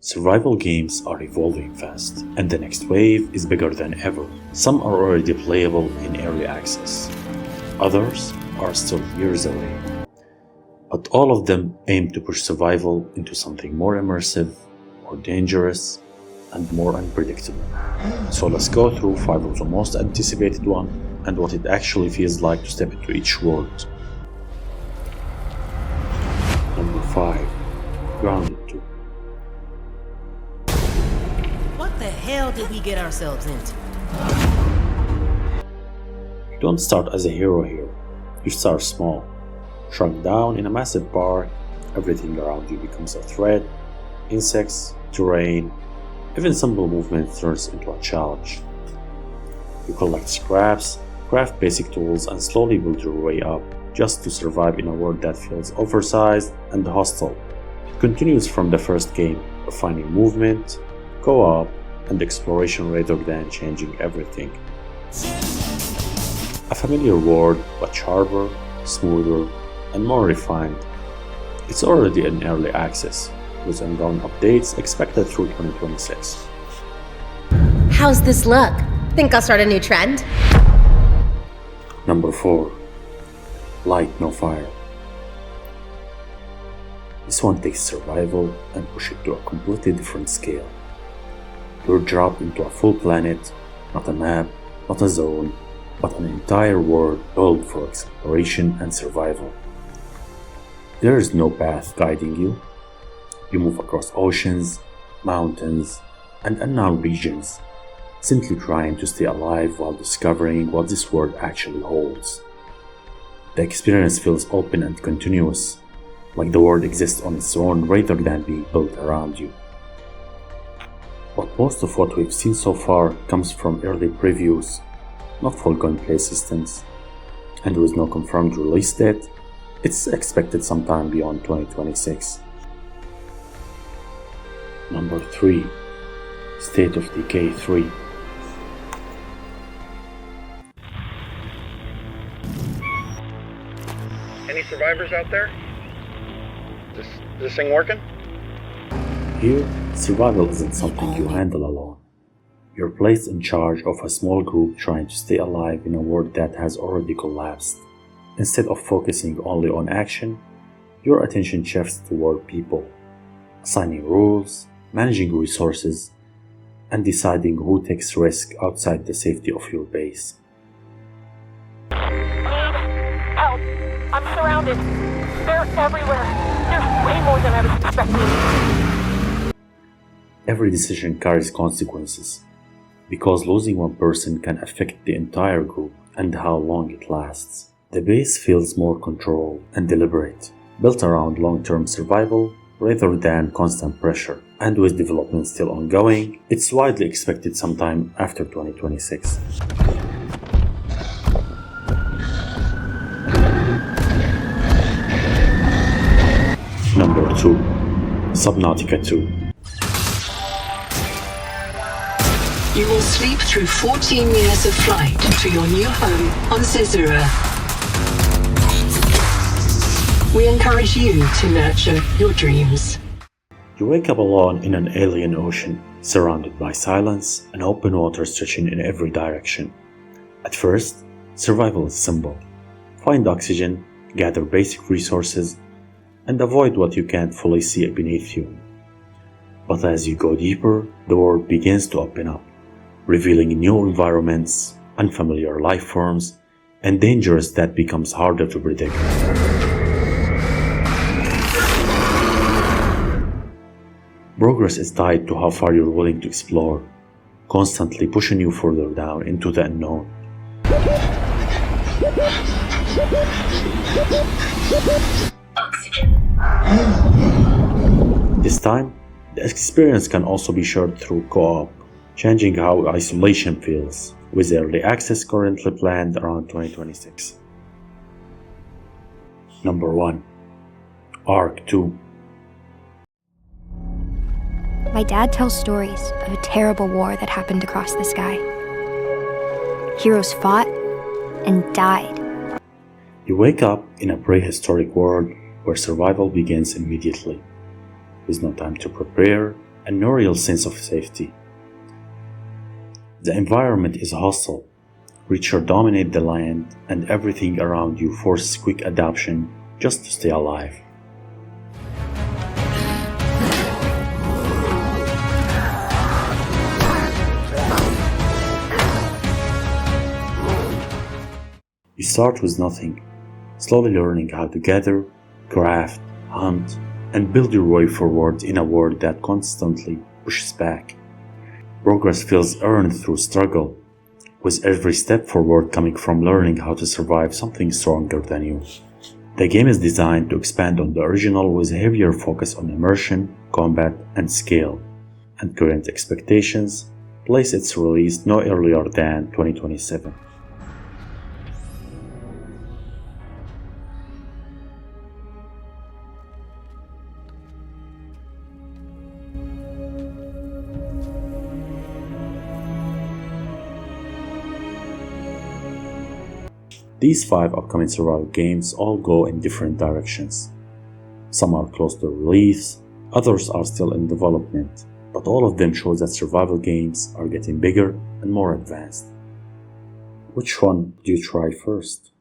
Survival games are evolving fast, and the next wave is bigger than ever. Some are already playable in early access. Others are still years away. But all of them aim to push survival into something more immersive, more dangerous, and more unpredictable. So let's go through 5 of the most anticipated ones and what it actually feels like to step into each world. Number 5. Grounded 2. What the hell did we get ourselves into? You don't start as a hero here. You start small. Shrunk down in a massive park, everything around you becomes a threat. Insects, terrain, even simple movement turns into a challenge. You collect scraps, craft basic tools, and slowly build your way up, just to survive in a world that feels oversized and hostile. It continues from the first game, refining movement, co-op, and exploration rather than changing everything. A familiar world, but sharper, smoother, and more refined. It's already in early access, with ongoing updates expected through 2026. How's this look? Think I'll start a new trend? Number 4. Light No Fire. This one takes survival and pushes it to a completely different scale. You're dropped into a full planet, not a map, not a zone, but an entire world built for exploration and survival. There is no path guiding you. You move across oceans, mountains, and unknown regions, simply trying to stay alive while discovering what this world actually holds. The experience feels open and continuous, like the world exists on its own rather than being built around you. But most of what we've seen so far comes from early previews, not full gameplay systems, and with no confirmed release date. It's expected sometime beyond 2026. Number 3. State of Decay 3. Any survivors out there? Is this thing working? Here, survival isn't something you handle alone. You're placed in charge of a small group trying to stay alive in a world that has already collapsed. Instead of focusing only on action, your attention shifts toward people, assigning rules, managing resources, and deciding who takes risk outside the safety of your base. Help! I'm surrounded. They're everywhere. There's way more than I was expecting. Every decision carries consequences, because losing one person can affect the entire group and how long it lasts. The base feels more controlled and deliberate, built around long-term survival rather than constant pressure. And with development still ongoing, it's widely expected sometime after 2026. Number 2. Subnautica 2. You will sleep through 14 years of flight to your new home on Caesarea. We encourage you to nurture your dreams. You wake up alone in an alien ocean, surrounded by silence and open water stretching in every direction. At first, survival is simple. Find oxygen, gather basic resources, and avoid what you can't fully see beneath you. But as you go deeper, the world begins to open up, revealing new environments, unfamiliar life forms, and dangers that becomes harder to predict. Progress is tied to how far you're willing to explore, constantly pushing you further down into the unknown. This time, the experience can also be shared through co-op, changing how isolation feels, with early access currently planned around 2026. Number 1. Ark 2. My dad tells stories of a terrible war that happened across the sky. Heroes fought and died. You wake up in a prehistoric world where survival begins immediately, with no time to prepare, and no real sense of safety. The environment is hostile. Creatures dominate the land, and everything around you forces quick adaptation just to stay alive. You start with nothing, slowly learning how to gather, craft, hunt, and build your way forward in a world that constantly pushes back. Progress feels earned through struggle, with every step forward coming from learning how to survive something stronger than you. The game is designed to expand on the original with a heavier focus on immersion, combat, and scale, and current expectations place its release no earlier than 2027. These 5 upcoming survival games all go in different directions. Some are close to release, others are still in development, but all of them show that survival games are getting bigger and more advanced. Which one do you try first?